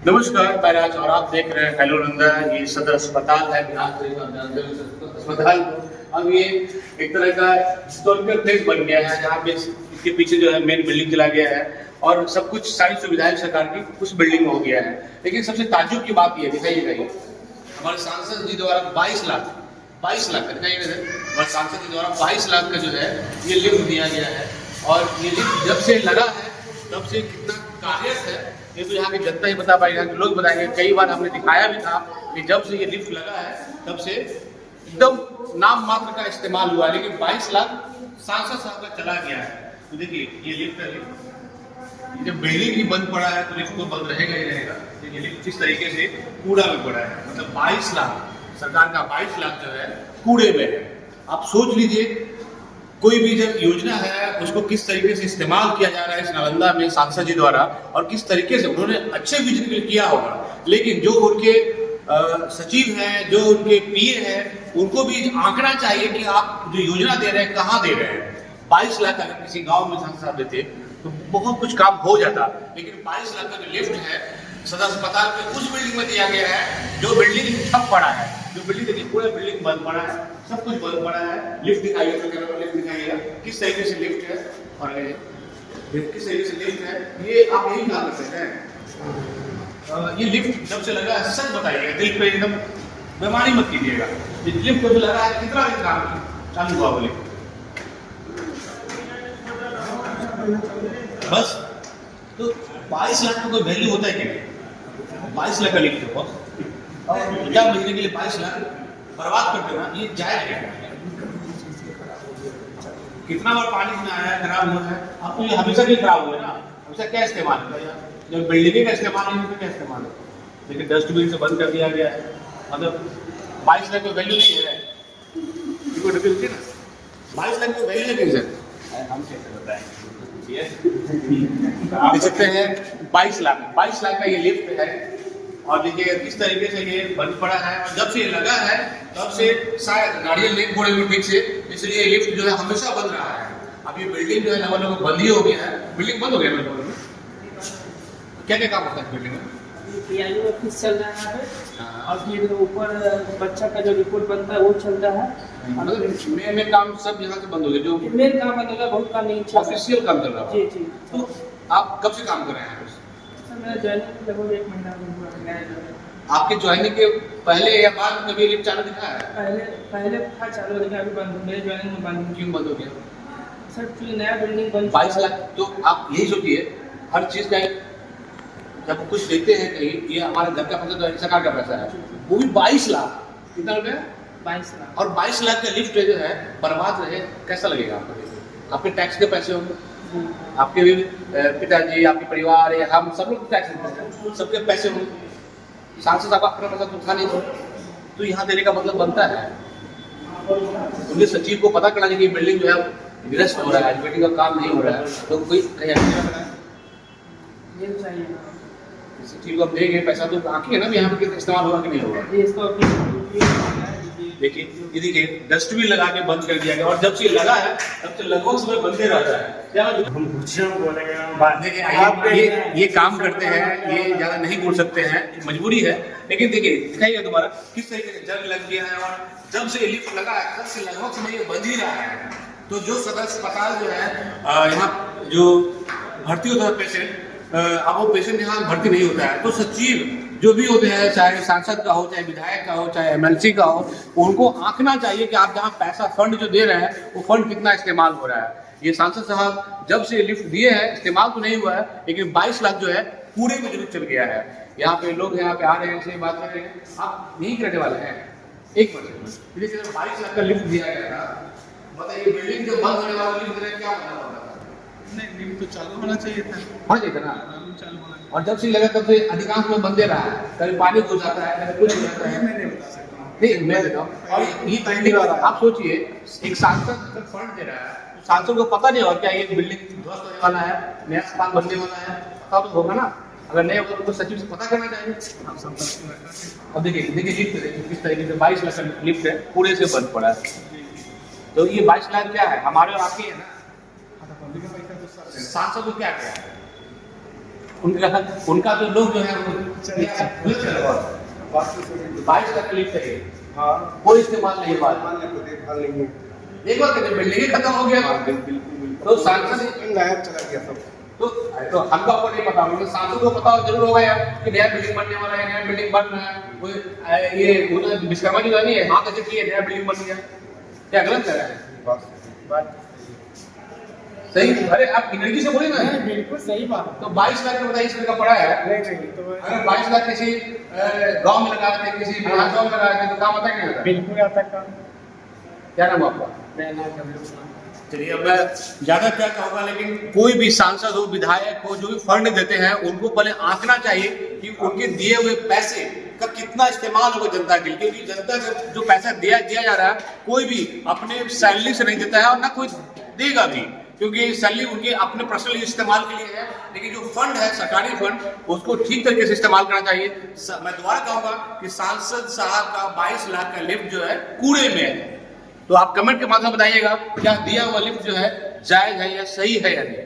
नमस्कार, मैं राज और आप देख रहे हैं हेलो नंदा। ये सदर अस्पताल है बिहार अस्पताल। अब ये एक तरह का हिस्टोरिकल प्लेस बन गया है जहाँ पे इसके पीछे जो है मेन बिल्डिंग चला गया है और सब कुछ सारी सुविधाएं सरकार की उस बिल्डिंग में हो गया है। लेकिन सबसे ताज्जुब की बात ये दिखाइएगा, ये हमारे सांसद जी द्वारा 22 लाख दिखाइएगा, हमारे सांसद जी द्वारा 22 लाख का जो है ये लिफ्ट दिया गया है। और ये लिफ्ट जब से लगा है तब से कितना कार्यरत है ये तो यहाँ की जनता ही बता पाएगा, कि लोग बताएंगे। कई बार हमने दिखाया भी था कि जब से ये लिफ्ट लगा है तब से एकदम नाम मात्र का इस्तेमाल हुआ है, लेकिन 22 लाख सांसद साहब का चला गया है। तो देखिए ये लिफ्ट है, जब बिल्डिंग ही बंद पड़ा है तो लिफ्ट तो बंद रहेगा ही रहेगा। ये लिफ्ट किस तरीके से कूड़ा में पड़ा है, मतलब 22 लाख सरकार का 22 लाख जो है कूड़े में है। आप सोच लीजिए कोई भी जब योजना है उसको किस तरीके से इस्तेमाल किया जा रहा है इस नालंदा में सांसद जी द्वारा, और किस तरीके से उन्होंने अच्छे विजन के लिए किया होगा। लेकिन जो उनके सचिव हैं, जो उनके पीए हैं, उनको भी आंकड़ा चाहिए कि आप जो योजना दे रहे हैं कहाँ दे रहे हैं। 22 लाख अगर किसी गांव में सांसद साहब देते तो बहुत कुछ काम हो जाता, लेकिन 22 लाख का जो लिफ्ट है सदर अस्पताल में उस बिल्डिंग में दिया गया है जो बिल्डिंग ठप पड़ा है। जो बिल्डिंग देखिए पूरा बिल्डिंग बंद पड़ा है, सब कुछ बंद पड़ा है। लिफ्ट दिखाइए, तो लिफ्ट दिखाइएगा किस तरीके से लिफ्ट है और किस तरीके से लिफ्ट है। ये आप यही काम कर सकते हैं। ये लिफ्ट जब से लगा है सच बताइएगा, दिल पे एकदम बेमानी मत कीजिएगा। लिफ्ट जब लगा है कितना दिन काम चालू हुआ बोले बस। तो 22 लाख का कोई वैल्यू होता है कि नहीं? 22 लाख का लिफ्ट हो और क्या महीने के लिए 22 लाख बर्बाद कर देना, ये जायज है? कितना बार पानी में आया है, खराब हुआ है, आपको ये हमेशा भी खराब हुआ है ना। हमेशा क्या इस्तेमाल होगा? जब बिल्डिंग का इस्तेमाल नहीं तो क्या इस्तेमाल है? लेकिन डस्टबिन से बंद कर दिया गया है। मतलब 22 लाख का वैल्यू नहीं है ना, 22 लाख का वैल्यू नहीं सर। हम कैसे बताएं? आप देख सकते हैं 22 लाख का ये लिफ्ट है और देखिए किस तरीके से ये बंद पड़ा है। और जब से ये लगा है तब से शायद गाड़ियां नहीं घोड़े में ठीक से, इसलिए ये लिफ्ट जो है हमेशा बंद रहा है। अब ये बिल्डिंग जो है लगभग बंद ही हो गया है। बिल्डिंग बंद हो गया है। क्या क्या काम होता है बिल्डिंग में? ऑफिस चल रहा है और फिर ऊपर बच्चा का जो रिपोर्ट बनता है वो चल रहा है। मतलब मेन काम सब यहाँ से बंद हो गया, जो मेन काम बंद हो गया, बहुत काम नहीं चल रहा, ऑफिशियल काम चल रहा है। जी। तो आप कब से काम कर रहे हैं? मेरा ज्वाइनिंग लगभग 1 महीना हुआ है। आपके ज्वाइनिंग के पहले या बाद में कभी लिफ्ट चालू दिखा है? पहले था चालू, लेकिन अभी बंद, मेरे ज्वाइनिंग में बंद। क्यों बंद हो गया सर? क्योंकि नया बिल्डिंग बन 22 लाख। तो आप यही सोचिए हर चीज का जब कुछ देते हैं कहीं, ये हमारे घर का पैसा तो सरकार का पैसा है, वो भी 22 लाख। कितना रुपया? 22 लाख। और 22 लाख का लिफ्ट जो है बर्बाद रहे, कैसा लगेगा आपको? आपके टैक्स के पैसे होंगे, आपके भी पिताजी, आपके परिवार या हम सब लोग टैक्स देते हैं, सबके पैसे होंगे। सांसद साहब अपना पैसा तो था नहीं, तो यहाँ देने का मतलब बनता है। उनके सचिव को पता करना चाहिए कि बिल्डिंग जो है निरस्त हो रहा है, बिल्डिंग का काम नहीं हो रहा है, तो कोई ये चाहिए सचिव को हम देंगे पैसा तो आके ना भी यहाँ पे इस्तेमाल होगा कि नहीं होगा। देखिए ये देखिए डस्टबिन लगा के बंद कर दिया गया, और जब से लगा है तब से लगभग समय बंदे रहता है। क्या हम देखिए ये काम करते हैं, ये ज्यादा नहीं बोल सकते हैं, मजबूरी है। लेकिन देखिए दिखाइए दोबारा किस तरीके से जंग लग गया है, और जब से ये लिफ्ट लगा है तब से लगभग समय ये बंद ही रहा है। तो जो सदर अस्पताल जो है यहाँ जो भर्ती होता है पेशेंट, अब वो पेशेंट यहाँ भर्ती नहीं होता है, तो सचिव जो भी होते हैं, चाहे सांसद का हो, चाहे विधायक का हो, चाहे एमएलसी का हो, उनको आंकना चाहिए कि आप जहाँ पैसा फंड जो दे रहे हैं वो फंड कितना इस्तेमाल हो रहा है। ये सांसद साहब जब से लिफ्ट दिए हैं इस्तेमाल तो नहीं हुआ है, लेकिन 22 लाख जो है पूरे में जरूर चल गया है। यहाँ पे लोग यहाँ पे आ रहे हैं, ऐसे बात कर रहे हैं, आप यही करने वाले हैं। एक मिनट, 22 लाख का लिफ्ट दिया गया था, बताइए बिल्डिंग जो बंद होने वाला लिफ्ट दे क्या होना होगा? नहीं, लिफ्ट तो चालू होना चाहिए था ना। और जब से लगा तब से अधिकांश में बंदे रहा है, कभी पानी घुस जाता है, कभी कुछ हो जाता है। मैं नहीं बता सकता। नहीं मैं देता हूँ। और ये बिल्डिंग आप सोचिए एक सांसद फंड दे रहा है, तो सांसद को पता नहीं होगा क्या ये बिल्डिंग ध्वस्त होने वाला है, नया अस्पताल बनने वाला है, पता तो होगा ना। अगर नहीं होगा तो सचिव से पता करना चाहिए। और देखिए लिफ्ट किस तरीके से 22 लाख का लिफ्ट है, पूरे से बंद पड़ा है। तो ये 22 लाख क्या है? हमारे और आपके है ना। सांसद को क्या है? उनका जो लोग जो है वो 22 लाख लिफ्ट है, हाँ कोई इस्तेमाल नहीं हुआ। देखभाल नहीं है। एक बार कहते बिल्डिंग ही खत्म हो गया तो सांसद गायब चला गया सब। तो हमको आपको नहीं पता, मतलब सांसद को पता जरूर होगा यार कि नया बिल्डिंग बनने वाला है, नया बिल्डिंग बन रहा है। कोई ये विश्वकर्मा जी नहीं है, हाँ कैसे किए नया बिल्डिंग बन गया, क्या गलत कर रहा है? बात सही, अरे आप एनर्जी से बोले ना। बिल्कुल सही बात। तो 22 लाख का बताइए इसमें का पड़ा है। नहीं तो अगर 22 लाख किसी गांव में लगा देते, किसी विधानसभा में लगा देते तो काम आता नहीं होता। बिल्कुल आता काम। क्या नाम आपका? चलिए, अब मैं ज्यादा क्या कहूँगा, लेकिन कोई भी सांसद हो, विधायक हो, जो भी फंड देते हैं उनको पहले आंकना चाहिए कि उनके दिए हुए पैसे का कितना इस्तेमाल होगा जनता के लिए, क्योंकि जनता को जो पैसा दिया जा रहा है कोई भी अपने सैलरी से नहीं देता है और ना कोई देगा भी, क्योंकि सैलरी उनके अपने पर्सनल इस्तेमाल के लिए है। लेकिन जो फंड है, सरकारी फंड, उसको ठीक तरीके से इस्तेमाल करना चाहिए। मैं दोबारा कहूँगा कि सांसद साहब का 22 लाख का लिफ्ट जो है कूड़े में है। तो आप कमेंट के माध्यम से बताइएगा क्या दिया हुआ लिफ्ट जो है जायज है या सही है या नहीं।